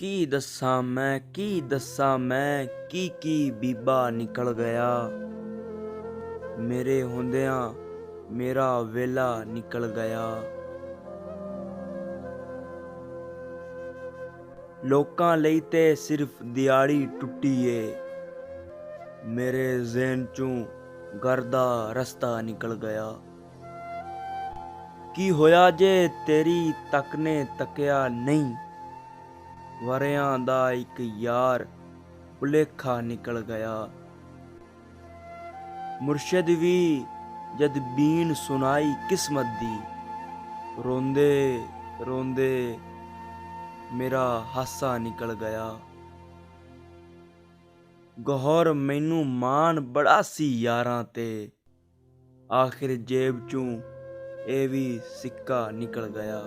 ਕੀ ਦੱਸਾਂ ਮੈਂ ਕੀ ਬੀਬਾ ਨਿਕਲ ਗਿਆ। ਮੇਰੇ ਹੁੰਦਿਆਂ ਮੇਰਾ ਵੇਲਾ ਨਿਕਲ ਗਿਆ। ਲੋਕਾਂ ਲਈ ਤੇ ਸਿਰਫ ਦਿਹਾੜੀ ਟੁੱਟੀ ਏ, ਮੇਰੇ ਜ਼ਿਹਨ ਚੋਂ ਘਰ ਦਾ ਰਸਤਾ ਨਿਕਲ ਗਿਆ। ਕੀ ਹੋਇਆ ਜੇ ਤੇਰੀ ਤੱਕ ਨੇ ਤੱਕਿਆ ਨਹੀਂ, ਵਰਿਆਂ ਦਾ ਇੱਕ ਯਾਰ ਭੁਲੇਖਾ ਨਿਕਲ ਗਿਆ। ਮੁਰਸ਼ਿਦ ਵੀ ਜਦ ਬੀਨ ਸੁਣਾਈ ਕਿਸਮਤ ਦੀ, ਰੋਂਦੇ ਰੋਂਦੇ ਮੇਰਾ ਹਾਸਾ ਨਿਕਲ ਗਿਆ। ਗੌਹਰ ਮੈਨੂੰ ਮਾਣ ਬੜਾ ਸੀ ਯਾਰਾਂ ਤੇ, ਆਖਿਰ ਜੇਬ ਚੋਂ ਇਹ ਵੀ ਸਿੱਕਾ ਨਿਕਲ ਗਿਆ।